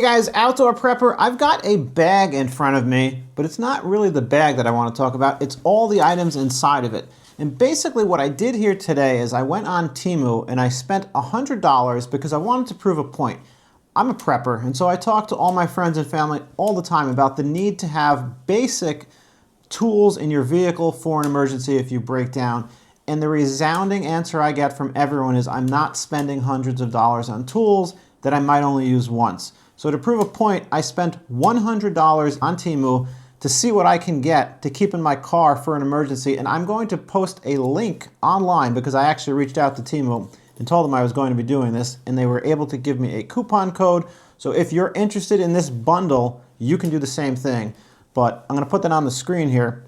Hey guys, outdoor prepper. I've got a bag in front of me, but it's not really the bag that I want to talk about. It's all the items inside of it. And basically what I did here today is I went on Temu and I spent $100 because I wanted to prove a point. I'm a prepper, and so I talk to all my friends and family all the time about the need to have basic tools in your vehicle for an emergency if you break down. And the resounding answer I get from everyone is I'm not spending hundreds of dollars on tools that I might only use once. So to prove a point, I spent $100 on Temu to see what I can get to keep in my car for an emergency. And I'm going to post a link online because I actually reached out to Temu and told them I was going to be doing this, and they were able to give me a coupon code. So if you're interested in this bundle, you can do the same thing. But I'm going to put that on the screen here.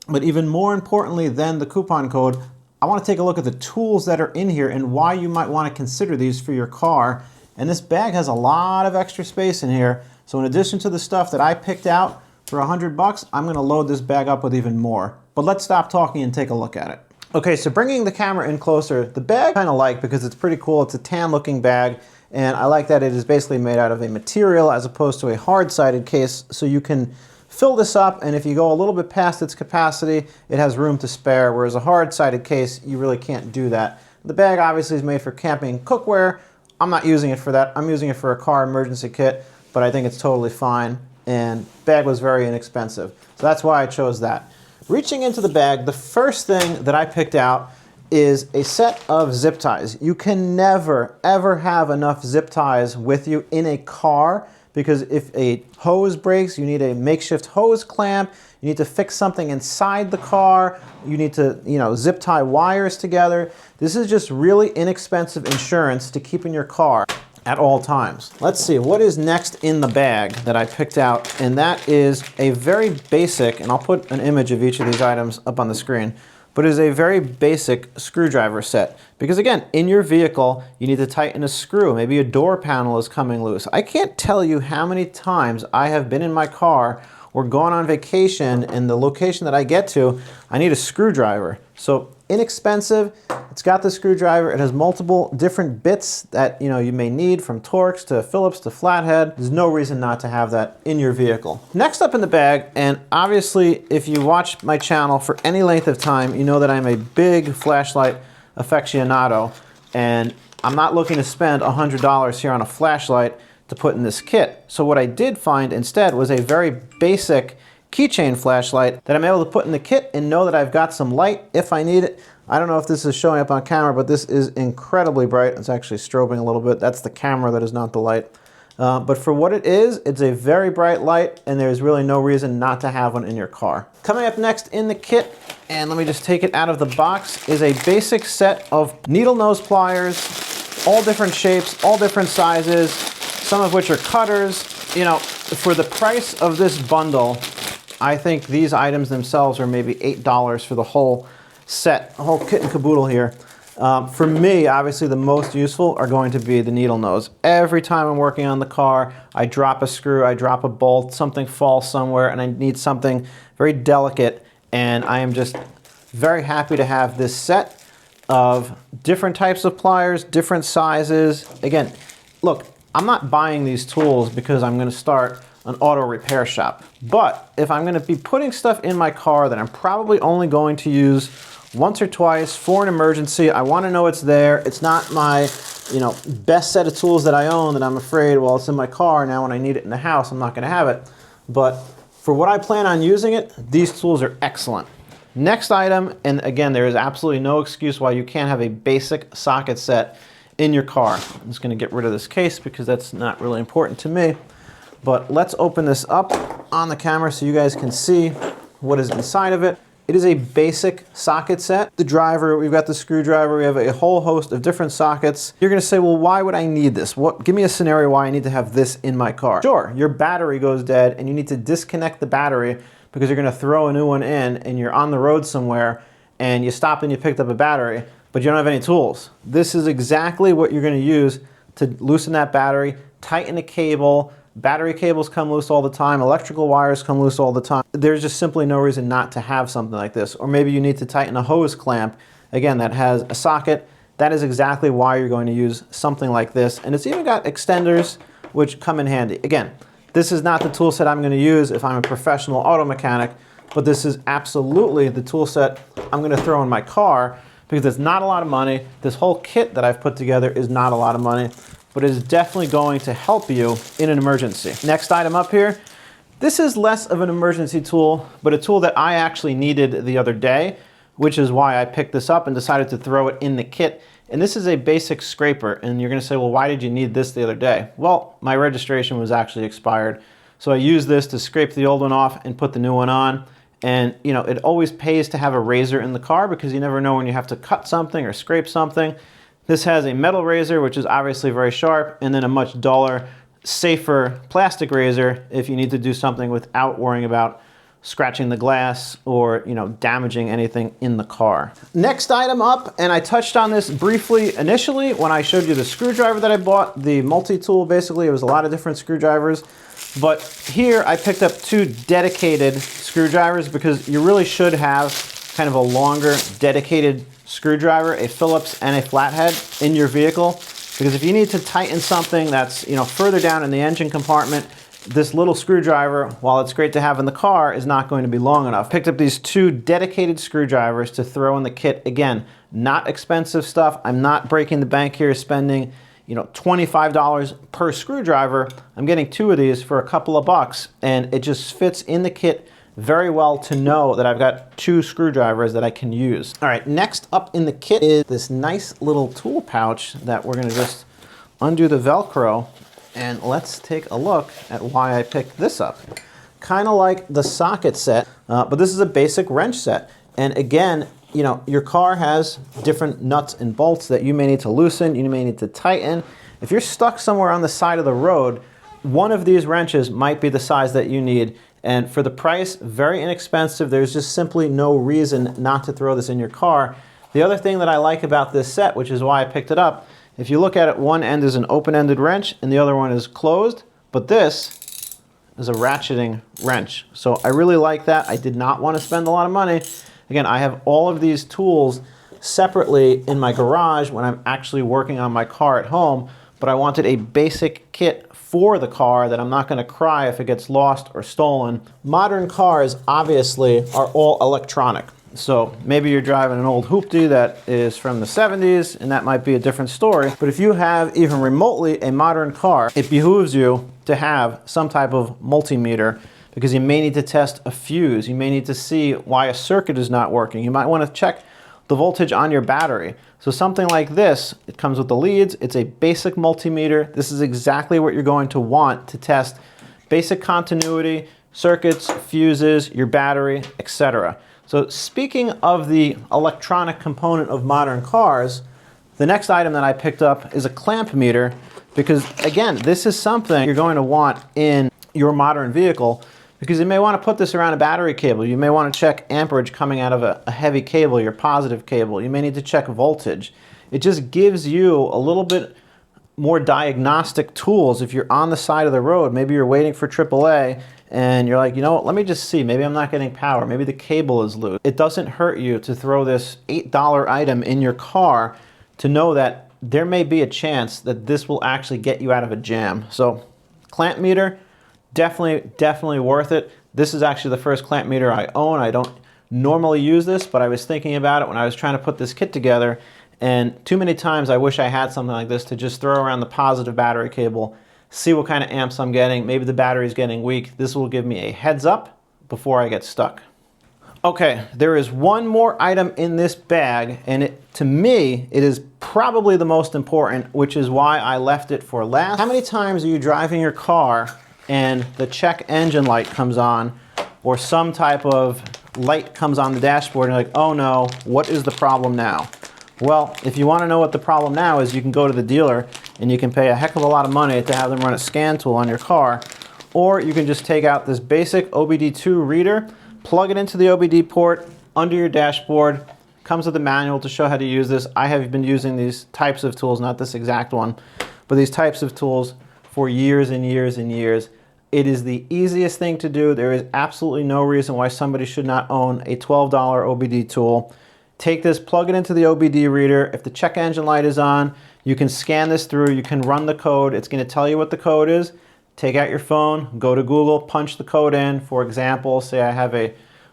But even more importantly than the coupon code, I want to take a look at the tools that are in here and why you might want to consider these for your car. And this bag has a lot of extra space in here. So in addition to the stuff that I picked out for $100, I'm going to load this bag up with even more. But let's stop talking and take a look at it. Okay, so bringing the camera in closer, the bag I kind of like because it's pretty cool. It's a tan looking bag, and I like that it is basically made out of a material as opposed to a hard-sided case, so you can fill this up, and if you go a little bit past its capacity, it has room to spare, whereas a hard-sided case, you really can't do that. The bag obviously is made for camping cookware. I'm not using it for that. I'm using it for a car emergency kit, but I think it's totally fine, and the bag was very inexpensive, so that's why I chose that. Reaching into the bag, the first thing that I picked out is a set of zip ties. You can never, ever have enough zip ties with you in a car, because if a hose breaks, you need a makeshift hose clamp, you need to fix something inside the car, you need to, zip tie wires together. This is just really inexpensive insurance to keep in your car at all times. Let's see, what is next in the bag that I picked out? And that is a very basic, and I'll put an image of each of these items up on the screen, but it is a very basic screwdriver set. Because again, in your vehicle, you need to tighten a screw. Maybe a door panel is coming loose. I can't tell you how many times I have been in my car or gone on vacation, and the location that I get to, I need a screwdriver. So inexpensive, it's got the screwdriver, it has multiple different bits that you may need, from Torx to Phillips to flathead. There's no reason not to have that in your vehicle. Next up in the bag, and obviously if you watch my channel for any length of time, you know that I'm a big flashlight aficionado, and I'm not looking to spend $100 here on a flashlight to put in this kit. So what I did find instead was a very basic keychain flashlight that I'm able to put in the kit and know that I've got some light if I need it. I don't know if this is showing up on camera, but this is incredibly bright. It's actually strobing a little bit. That's the camera, that is not the light. But for what it is, it's a very bright light, and there's really no reason not to have one in your car. Coming up next in the kit, and let me just take it out of the box, is a basic set of needle nose pliers, all different shapes, all different sizes, some of which are cutters. For the price of this bundle, I think these items themselves are maybe $8 for the whole set, the whole kit and caboodle here. For me, obviously the most useful are going to be the needle nose. Every time I'm working on the car, I drop a screw, I drop a bolt, something falls somewhere, and I need something very delicate, and I am just very happy to have this set of different types of pliers, different sizes. Again, look, I'm not buying these tools because I'm going to start an auto repair shop. But if I'm going to be putting stuff in my car that I'm probably only going to use once or twice for an emergency, I want to know it's there. It's not my, best set of tools that I own that I'm afraid, well, it's in my car now, when I need it in the house, I'm not going to have it. But for what I plan on using it, these tools are excellent. Next item, and again, there is absolutely no excuse why you can't have a basic socket set in your car. I'm just going to get rid of this case because that's not really important to me. But let's open this up on the camera so you guys can see what is inside of it. It is a basic socket set. The driver, we've got the screwdriver, we have a whole host of different sockets. You're gonna say, well, why would I need this? Give me a scenario why I need to have this in my car. Sure, your battery goes dead and you need to disconnect the battery because you're gonna throw a new one in, and you're on the road somewhere and you stopped and you picked up a battery, but you don't have any tools. This is exactly what you're gonna use to loosen that battery, tighten a cable. Battery cables come loose all the time, electrical wires come loose all the time. There's just simply no reason not to have something like this. Or maybe you need to tighten a hose clamp, again, that has a socket. That is exactly why you're going to use something like this. And it's even got extenders which come in handy. Again, this is not the tool set I'm going to use if I'm a professional auto mechanic, but this is absolutely the tool set I'm going to throw in my car because it's not a lot of money. This whole kit that I've put together is not a lot of money, but it is definitely going to help you in an emergency. Next item up here, this is less of an emergency tool, but a tool that I actually needed the other day, which is why I picked this up and decided to throw it in the kit. And this is a basic scraper, and you're gonna say, well, why did you need this the other day? Well, my registration was actually expired. So I used this to scrape the old one off and put the new one on. And you know, it always pays to have a razor in the car because you never know when you have to cut something or scrape something. This has a metal razor, which is obviously very sharp, and then a much duller, safer plastic razor if you need to do something without worrying about scratching the glass or, you know, damaging anything in the car. Next item up, and I touched on this briefly initially when I showed you the screwdriver that I bought, the multi-tool. Basically, it was a lot of different screwdrivers, but here I picked up 2 dedicated screwdrivers because you really should have kind of a longer dedicated screwdriver, a Phillips and a flathead in your vehicle, because if you need to tighten something that's, you know, further down in the engine compartment, this little screwdriver, while it's great to have in the car, is not going to be long enough. Picked up these 2 dedicated screwdrivers to throw in the kit. Again, not expensive stuff. I'm not breaking the bank here, spending, you know, $25 per screwdriver. I'm getting 2 of these for a couple of bucks, and it just fits in the kit very well to know that I've got 2 screwdrivers that I can use. All right, next up in the kit is this nice little tool pouch that we're gonna just undo the Velcro. And let's take a look at why I picked this up. Kind of like the socket set, but this is a basic wrench set. And again, you know, your car has different nuts and bolts that you may need to loosen, you may need to tighten. If you're stuck somewhere on the side of the road, one of these wrenches might be the size that you need. And for the price, very inexpensive. There's just simply no reason not to throw this in your car. The other thing that I like about this set, which is why I picked it up, if you look at it, one end is an open-ended wrench and the other one is closed, but this is a ratcheting wrench. So I really like that. I did not want to spend a lot of money. Again, I have all of these tools separately in my garage when I'm actually working on my car at home, but I wanted a basic kit for the car that I'm not going to cry if it gets lost or stolen. Modern cars obviously are all electronic. So maybe you're driving an old hoopty that is from the 70s, and that might be a different story. But if you have even remotely a modern car, it behooves you to have some type of multimeter because you may need to test a fuse. You may need to see why a circuit is not working. You might want to check the voltage on your battery. So something like this, it comes with the leads. It's a basic multimeter. This is exactly what you're going to want to test basic continuity, circuits, fuses, your battery, etc. So speaking of the electronic component of modern cars, the next item that I picked up is a clamp meter because, again, this is something you're going to want in your modern vehicle because you may want to put this around a battery cable. You may want to check amperage coming out of a heavy cable, your positive cable. You may need to check voltage. It just gives you a little bit more diagnostic tools if you're on the side of the road. Maybe you're waiting for AAA and you're like, you know what, let me just see. Maybe I'm not getting power. Maybe the cable is loose. It doesn't hurt you to throw this $8 item in your car to know that there may be a chance that this will actually get you out of a jam. So clamp meter, definitely worth it. This is actually the first clamp meter I own. I don't normally use this, but I was thinking about it when I was trying to put this kit together. And too many times I wish I had something like this to just throw around the positive battery cable, see what kind of amps I'm getting. Maybe the battery's getting weak. This will give me a heads up before I get stuck. Okay, there is one more item in this bag, and to me, it is probably the most important, which is why I left it for last. How many times are you driving your car and the check engine light comes on, or some type of light comes on the dashboard, and you're like, oh no, what is the problem now? Well, if you want to know what the problem now is, you can go to the dealer and you can pay a heck of a lot of money to have them run a scan tool on your car, or you can just take out this basic OBD2 reader, plug it into the OBD port under your dashboard. Comes with a manual to show how to use this. I have been using these types of tools, not this exact one, but these types of tools for years and years and years. It is the easiest thing to do. There is absolutely no reason why somebody should not own a $12 OBD tool. Take this, plug it into the OBD reader. If the check engine light is on, You can scan this through, you can run the code, it's going to tell you what the code is. Take out your phone, go to Google, punch the code in. For example, say I have a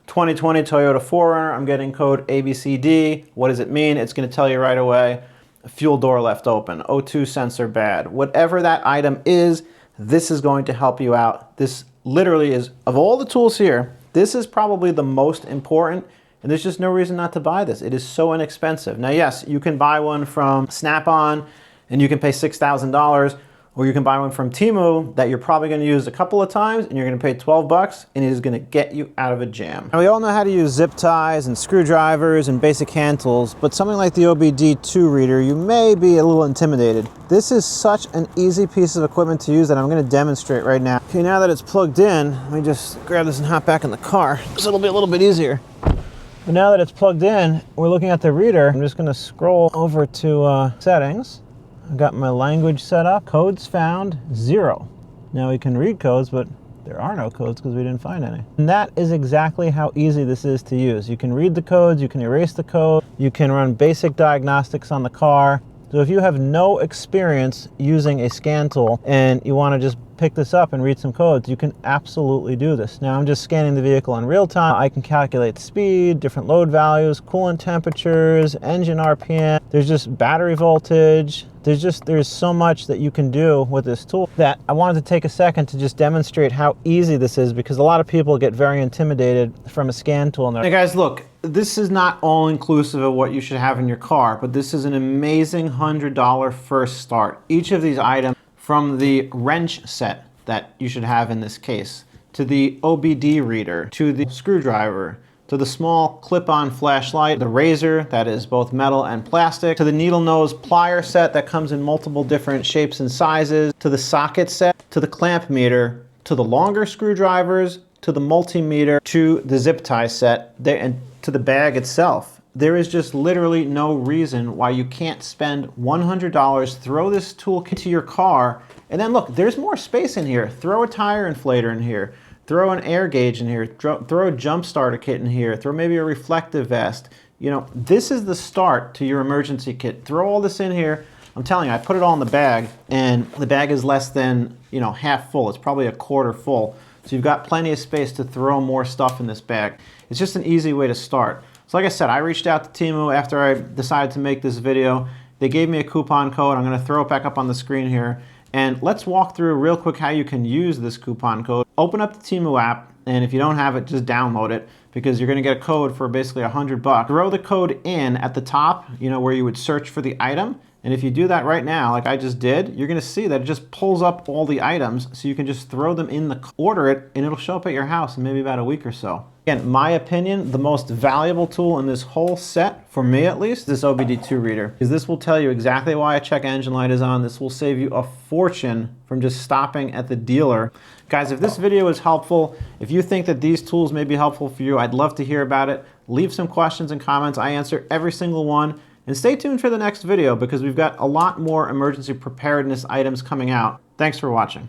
2020 Toyota 4Runner, I'm getting code ABCD. What does it mean? It's going to tell you right away. Fuel door left open, O2 sensor bad. Whatever that item is, this is going to help you out. This literally is, of all the tools here, this is probably the most important, and there's just no reason not to buy this. It is so inexpensive. Now, yes, you can buy one from Snap-on and you can pay $6,000, or you can buy one from Temu that you're probably going to use a couple of times and you're going to pay 12 bucks and it is going to get you out of a jam. Now, we all know how to use zip ties and screwdrivers and basic hand tools, but something like the OBD2 reader, you may be a little intimidated. This is such an easy piece of equipment to use that I'm going to demonstrate right now. Okay, now that it's plugged in, let me just grab this and hop back in the car so it'll be a little bit easier. But now that it's plugged in, we're looking at the reader. I'm just going to scroll over to settings. I've got my language set up. Codes found, 0. Now we can read codes, but there are no codes because we didn't find any. And that is exactly how easy this is to use. You can read the codes, you can erase the code, you can run basic diagnostics on the car. So if you have no experience using a scan tool and you want to just pick this up and read some codes, you can absolutely do this. Now I'm just scanning the vehicle in real time. I can calculate speed, different load values, coolant temperatures, engine RPM. There's just battery voltage. There's so much that you can do with this tool that I wanted to take a second to just demonstrate how easy this is, because a lot of people get very intimidated from a scan tool. Hey guys, look, this is not all inclusive of what you should have in your car, but this is an amazing $100 first start. Each of these items, from the wrench set that you should have in this case, to the OBD reader, to the screwdriver, to the small clip-on flashlight, the razor that is both metal and plastic, to the needle nose plier set that comes in multiple different shapes and sizes, to the socket set, to the clamp meter, to the longer screwdrivers, to the multimeter, to the zip tie set, and to the bag itself. There is just literally no reason why you can't spend $100, throw this tool into your car, and then look, there's more space in here. Throw a tire inflator in here. Throw an air gauge in here, throw a jump starter kit in here, throw maybe a reflective vest. You know, this is the start to your emergency kit. Throw all this in here. I'm telling you, I put it all in the bag, and the bag is less than, you know, half full. It's probably a quarter full. So you've got plenty of space to throw more stuff in this bag. It's just an easy way to start. So like I said, I reached out to Temu after I decided to make this video. They gave me a coupon code. I'm gonna throw it back up on the screen here. And let's walk through real quick how you can use this coupon code. Open up the Temu app, and if you don't have it, just download it, because you're gonna get a code for basically $100. Throw the code in at the top, you know, where you would search for the item. And if you do that right now, like I just did, you're gonna see that it just pulls up all the items, so you can just throw them in order it, and it'll show up at your house in maybe about a week or so. Again, my opinion, the most valuable tool in this whole set, for me at least, is this OBD2 reader. Because this will tell you exactly why a check engine light is on. This will save you a fortune from just stopping at the dealer. Guys, if this video is helpful, if you think that these tools may be helpful for you, I'd love to hear about it. Leave some questions and comments. I answer every single one. And stay tuned for the next video, because we've got a lot more emergency preparedness items coming out. Thanks for watching.